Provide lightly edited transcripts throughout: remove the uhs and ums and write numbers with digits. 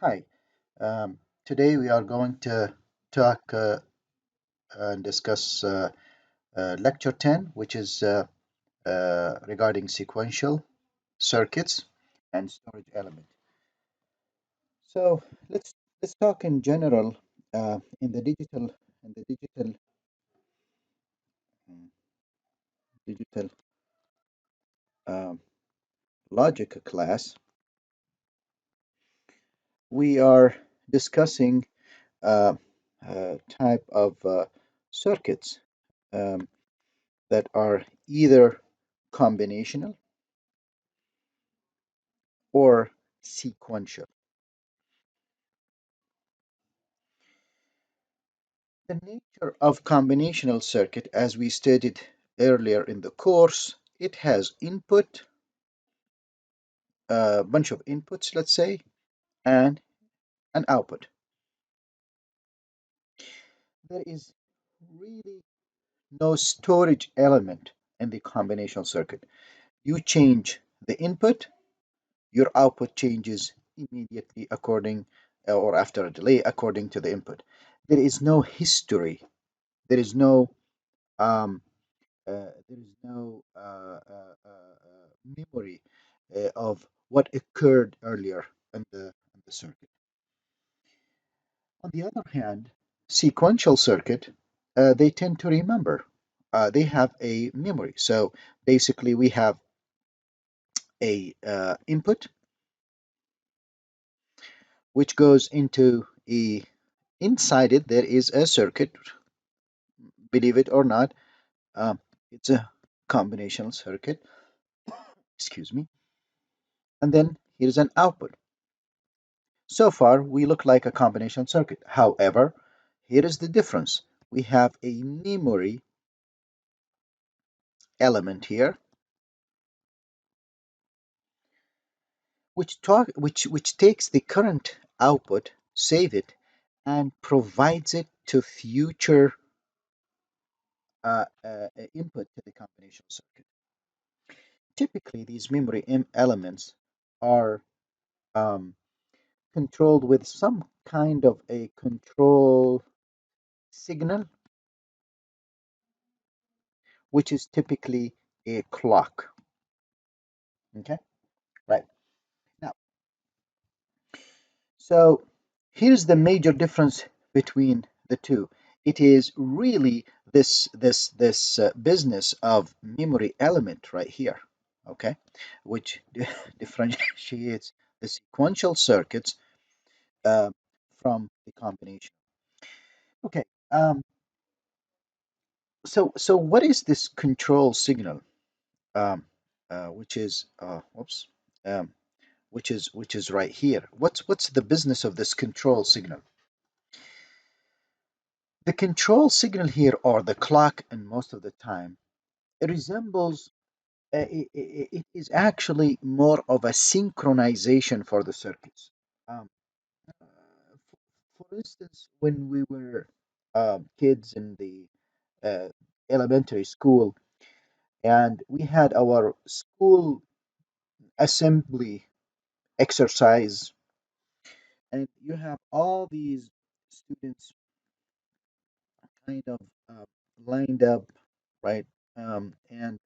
Hi, today we are going to talk and discuss lecture 10, which is regarding sequential circuits and storage element. So let's talk in general in the mm, digital um, logic class. We are discussing type of circuits um, that are either combinational or sequential. The nature of combinational circuit, as we stated earlier in the course, it has input, a bunch of inputs, let's say, and an output. There is really no storage element in the combinational circuit. You change the input, your output changes immediately according or after a delay according to the input. There is no history. There is no memory of what occurred earlier in the circuit. On the other hand, sequential circuit, they tend to remember. They have a memory. So basically, we have a input which goes into a inside it. There is a circuit. Believe it or not, um, it's a combinational circuit. Excuse me. And then here's an output. So far, we look like a combination circuit. However, here is the difference. We have a memory element here, which takes the current output, save it, and provides it to future input to the combination circuit. Typically, these memory elements are um, controlled with some kind of a control signal, which is typically a clock. Okay, right. Now, so here's the major difference between the two. It is really this business of memory element right here, okay, which differentiates the sequential circuits uh, from the combination. Okay, so what is this control signal? Um, which is whoops, um, which is right here. What's the business of this control signal? The control signal here, or the clock, and most of the time, it resembles, it is actually more of a synchronization for the circuits. Uh, for instance, when we were kids in the uh, elementary school, and we had our school assembly exercise, and you have all these students kind of uh, lined up, right? And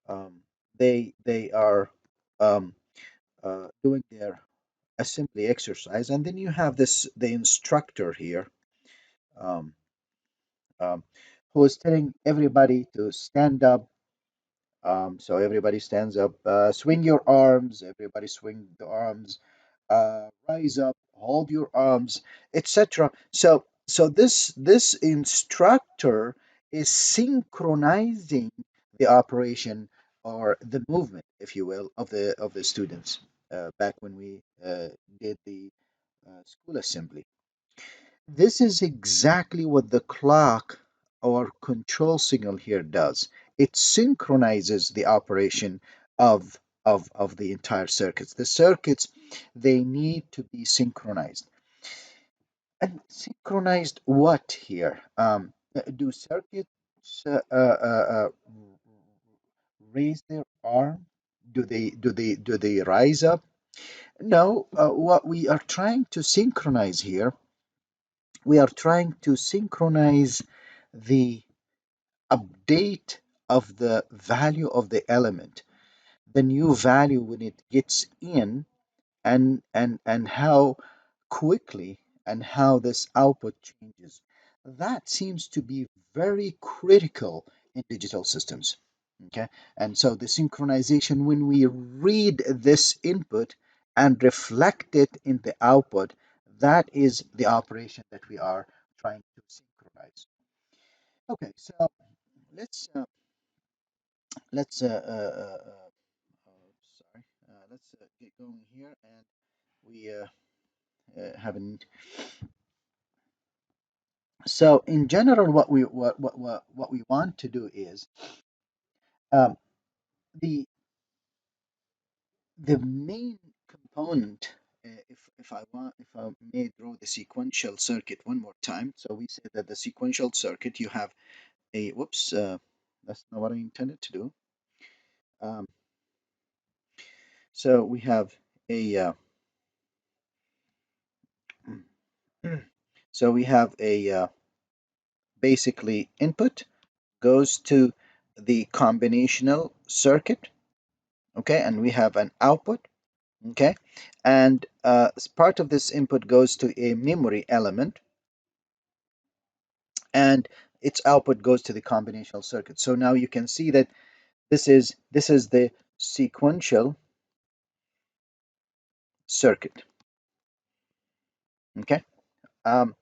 um, they are um, doing their assembly exercise, and then you have the instructor here, um, um, who is telling everybody to stand up. So everybody stands up, swing your arms, everybody swing the arms, rise up, hold your arms, etc. So this instructor is synchronizing the operation or the movement, if you will, of the students back when we did the school assembly. This is exactly what the clock or control signal here does. It synchronizes the operation of the entire circuits. The circuits, they need to be synchronized. And synchronized what here? Do circuits raise their arm? Do they rise up? No, what we are trying to synchronize here, we are trying to synchronize the update of the value of the element, the new value when it gets in, and how quickly and how this output changes. That seems to be very critical in digital systems. Okay, and so the synchronization, when we read this input and reflect it in the output, that is the operation that we are trying to synchronize. Okay, so let's uh, let's sorry, let's get going here, and we haven't. So in general, what we want to do is um, the the main component. If I may draw the sequential circuit one more time. So we said that the sequential circuit, you have a whoops. That's not what I intended to do. Um, so we have a so we have a basically input goes to the combinational circuit. Okay, and we have an output. Okay, and as part of this input goes to a memory element, and its output goes to the combinational circuit. So now you can see that this is the sequential circuit. Okay, um,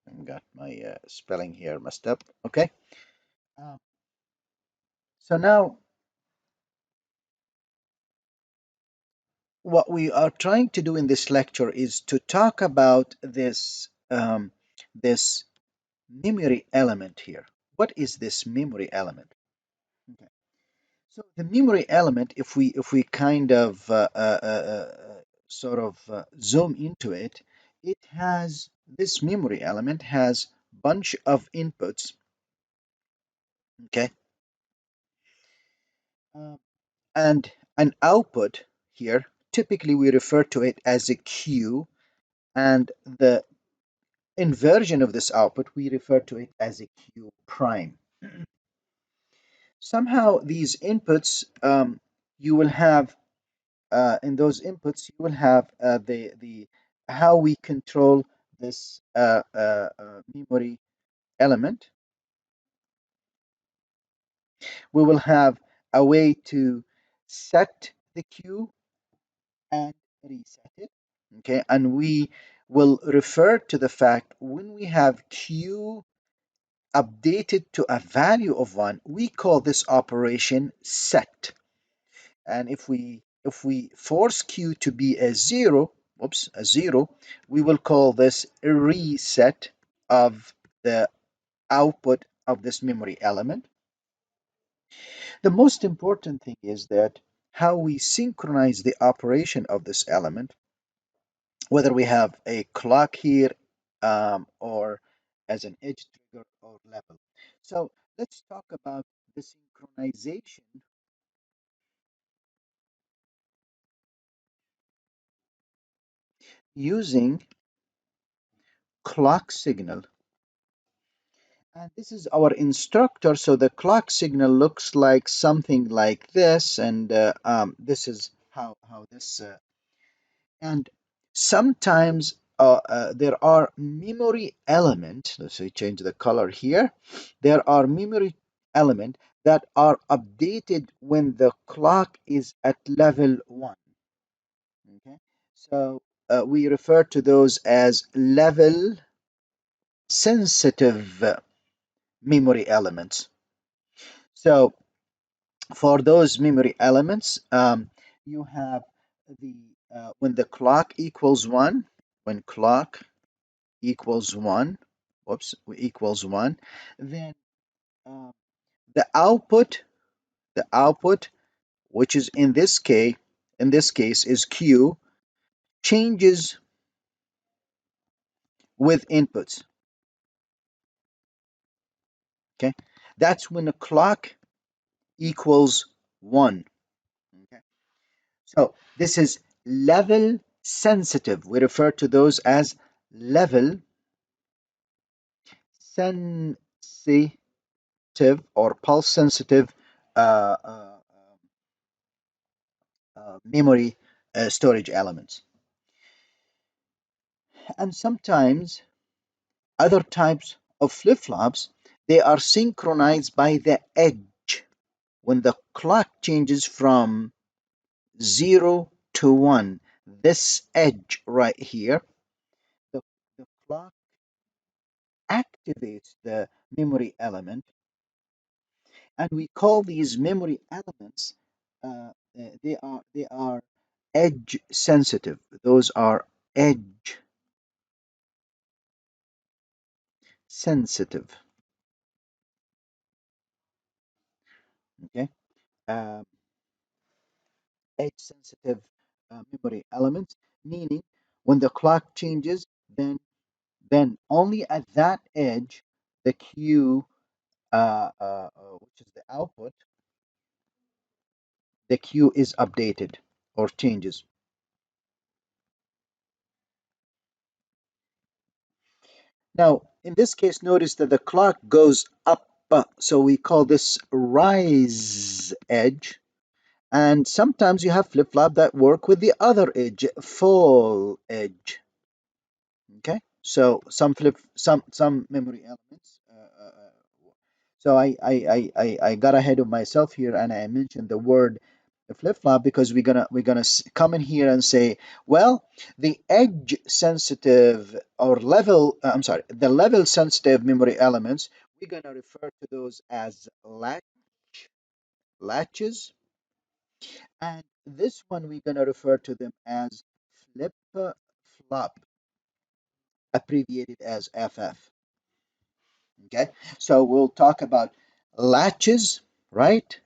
I got my spelling here messed up. Okay, um, so now what we are trying to do in this lecture is to talk about this memory element here. What is this memory element? Okay. So the memory element, if we kind of sort of zoom into it, it has this memory element has bunch of inputs. Okay, uh, and an output here. Typically, we refer to it as a Q, and the inversion of this output, we refer to it as a Q prime. Somehow, these inputs, you will have in those inputs, you will have the how we control this memory element. We will have a way to set the Q and reset it. Okay, and we will refer to the fact when we have Q updated to a value of 1, we call this operation set. And if we force Q to be a 0, oops, a 0, we will call this a reset of the output of this memory element. The most important thing is that how we synchronize the operation of this element, whether we have a clock here or as an edge trigger or level. So let's talk about the synchronization using clock signal. And this is our instructor. So the clock signal looks like something like this, and this is how this. And sometimes there are memory element. Let's say change the color here. There are memory element that are updated when the clock is at level 1. Okay, so we refer to those as level sensitive memory elements. So for those memory elements, you have the when the clock equals 1, when clock equals 1, whoops, equals 1, then uh, the output, the output, which is in this case is Q, changes with inputs. Okay, That's when the clock equals 1. Okay? So this is level sensitive. We refer to those as level sensitive or pulse sensitive uh, uh, memory storage elements. And sometimes other types of flip-flops, they are synchronized by the edge. When the clock changes from 0 to 1, this edge right here, the, the clock activates the memory element, and we call these memory elements they are edge sensitive. Those are edge sensitive. Okay, uh, edge sensitive memory elements, meaning when the clock changes, then only at that edge the Q, which is the output, the Q is updated or changes. Now, in this case, notice that the clock goes up, so we call this rise edge. And sometimes you have flip-flop that work with the other edge, fall edge. Okay, so some memory elements. So I got ahead of myself here, and I mentioned the word flip-flop because we're gonna come in here and say, well, the edge sensitive or level, I'm sorry, the level sensitive memory elements, we're gonna refer to those as latches, and this one we're gonna refer to them as flip-flop, abbreviated as FF. Okay, so we'll talk about latches, right?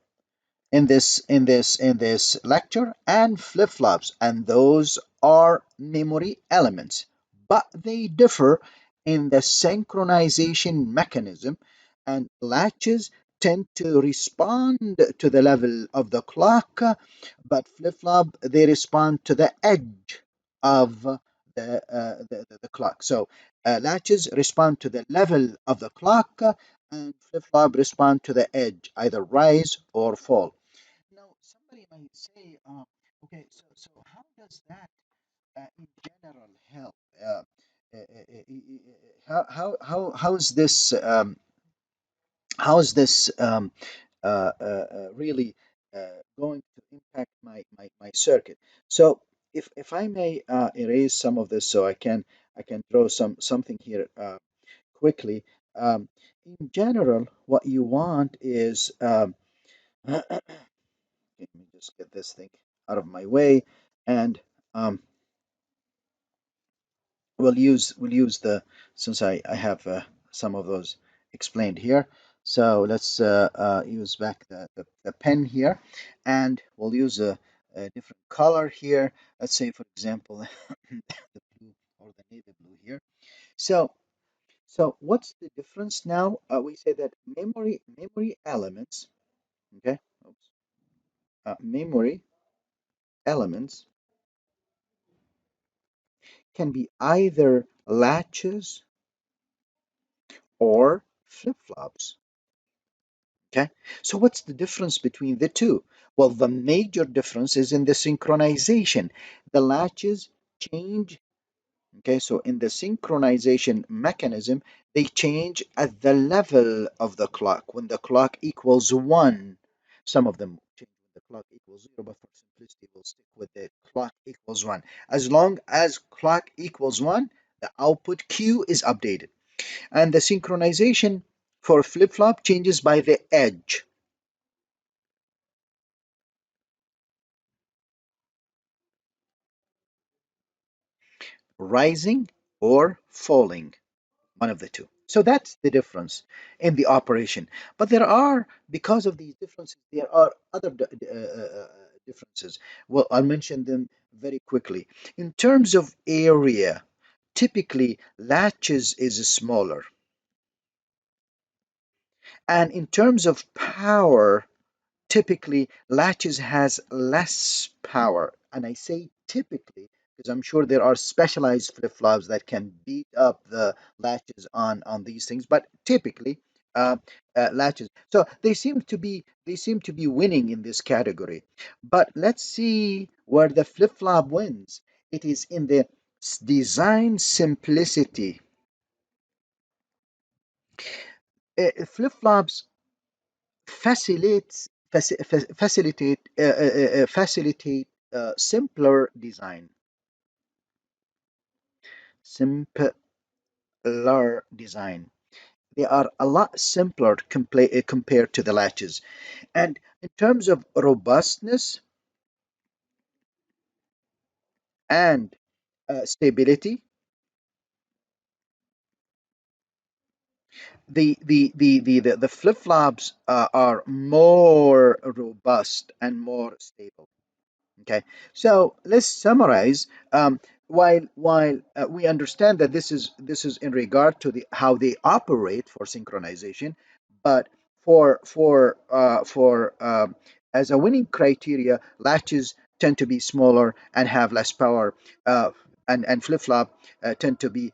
In this lecture, and flip-flops, and those are memory elements, but they differ in the synchronization mechanism, and latches tend to respond to the level of the clock, but flip-flop they respond to the edge of the clock. So latches respond to the level of the clock, and flip-flop respond to the edge, either rise or fall. Now, somebody might say, okay, so how does that in general help? How is this really going to impact my circuit? So if I may erase some of this so I can throw something here quickly. Um, in general, what you want is let me just get this thing out of my way, and um, we'll use the since I have some of those explained here. So let's use back the pen here, and we'll use a different color here. Let's say, for example, the blue or the navy blue here. So what's the difference now? We say that memory elements, okay, oops, memory elements can be either latches or flip-flops. Okay, so what's the difference between the two? Well, the major difference is in the synchronization. The latches change. Okay, so in the synchronization mechanism, they change at the level of the clock. When the clock equals 1, some of them change when the clock equals 0, but for simplicity, we'll stick with the clock equals 1. As long as clock equals 1, the output Q is updated. And the synchronization for flip-flop changes by the edge, rising or falling, one of the two. So that's the difference in the operation. But there are, because of these differences, there are other differences. Well, I'll mention them very quickly. In terms of area, typically latches is smaller And in terms of power, typically latches has less power. And I say typically because I'm sure there are specialized flip-flops that can beat up the latches on these things, but typically uh, latches. So they seem to be winning in this category. But let's see where the flip-flop wins. It is in the design simplicity. Flip-flops facilitate simpler design, simpler design. They are a lot simpler compared to the latches. And in terms of robustness and stability, the flip-flops are more robust and more stable. Okay, so let's summarize. While we understand that this is in regard to the how they operate for synchronization, but for as a winning criteria, latches tend to be smaller and have less power, uh, and flip flop tend to be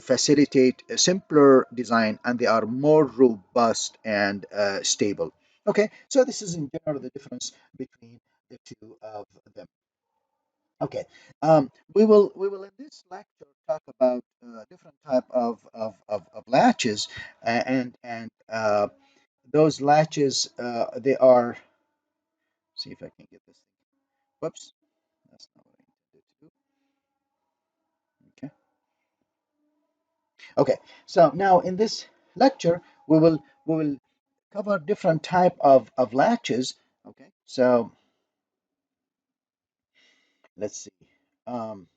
facilitate a simpler design, and they are more robust and stable. Okay, so this is in general the difference between the two of them. Okay, we will in this lecture talk about different type of latches, and those latches they are. See if I can get this. Whoops, that's not what I intended to do. Okay, okay. So now in this lecture we will cover different type of latches. Okay, so let's see. Um,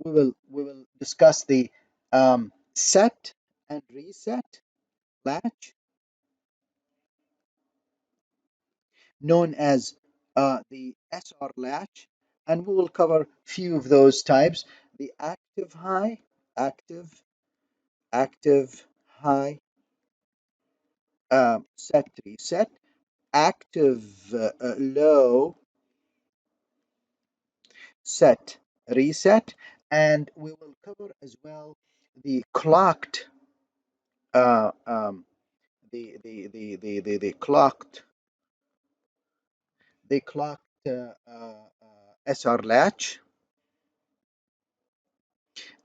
we will discuss the set and reset latch, known as the SR latch, and we will cover few of those types: the active high, active, active high, set reset, active low, set reset, and we will cover as well the clocked the clocked SR latch,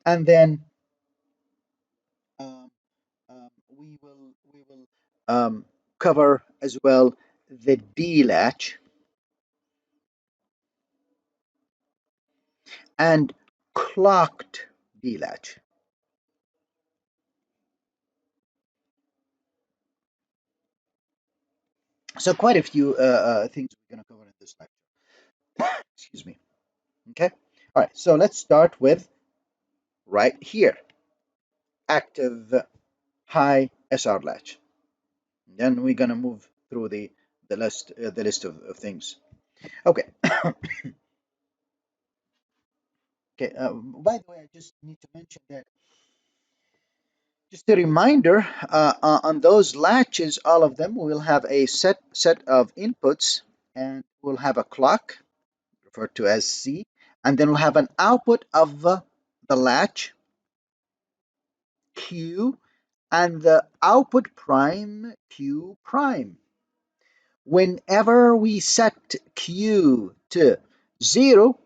and then um, we will cover as well the D latch and clocked D latch. So quite a few things we're going to cover in this lecture. Excuse me. Okay. All right. So let's start with right here, active high SR latch. Then we're going to move through the list of things. Okay. Okay. By the way, I just need to mention that just a reminder, on those latches, all of them will have a set of inputs, and we'll have a clock referred to as C, and then we'll have an output of the latch Q, and the output prime Q prime. Whenever we set Q to 0,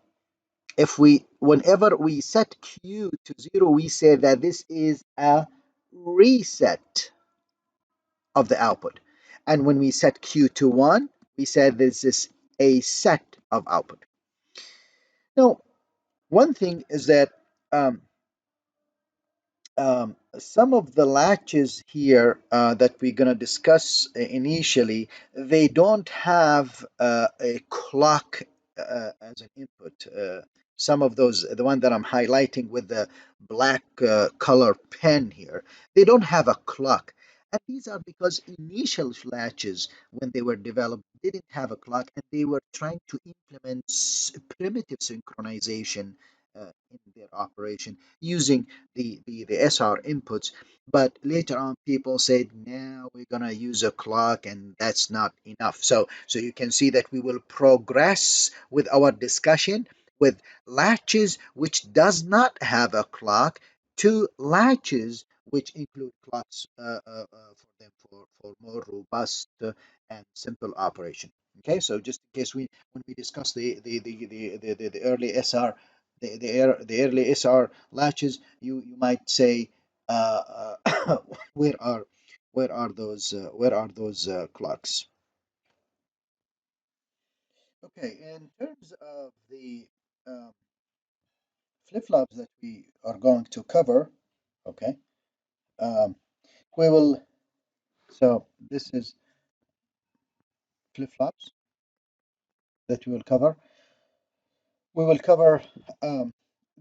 if we whenever we set Q to 0, we say that this is a reset of the output. And when we set Q to 1, we said this is a set of output. Now, one thing is that um, some of the latches here that we're going to discuss initially, they don't have a clock as an input. Some of those, the one that I'm highlighting with the black color pen here, they don't have a clock. And these are because initial latches, when they were developed, didn't have a clock, and they were trying to implement primitive synchronization in their operation using the SR inputs. But later on, people said, now we're going to use a clock, and that's not enough. So you can see that we will progress with our discussion with latches, which does not have a clock, to latches, which include clocks for them for more robust and simple operation. Okay, so just in case when we discuss the early SR, the early SR latches, you might say, where are where are those clocks? Okay, in terms of the um, flip-flops that we are going to cover, okay, um, we will. So this is flip-flops that we will cover. We will cover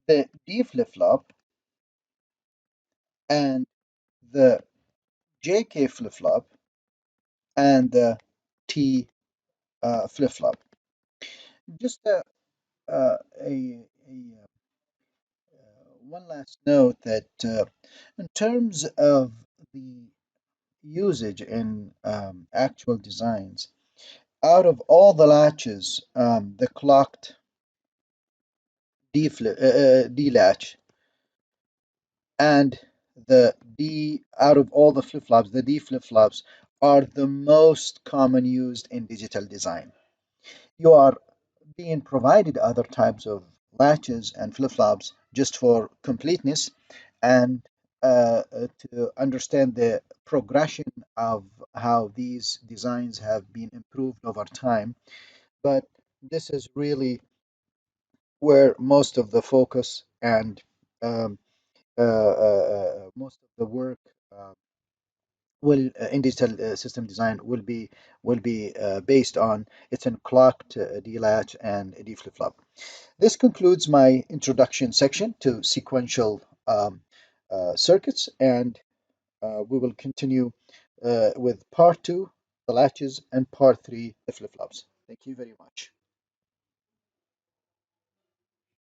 the D flip-flop and the JK flip-flop and the T flip-flop. Just one last note that in terms of the usage in actual designs, out of all the latches, the clocked D latch and the D out of all the flip-flops, the D flip-flops are the most common used in digital design. You are being provided other types of latches and flip-flops just for completeness and to understand the progression of how these designs have been improved over time. But this is really where most of the focus and um, most of the work will in digital system design will be based on. It's in clocked D latch and D flip flop. This concludes my introduction section to sequential circuits, and we will continue with part two, the latches, and part three, the flip flops. Thank you very much.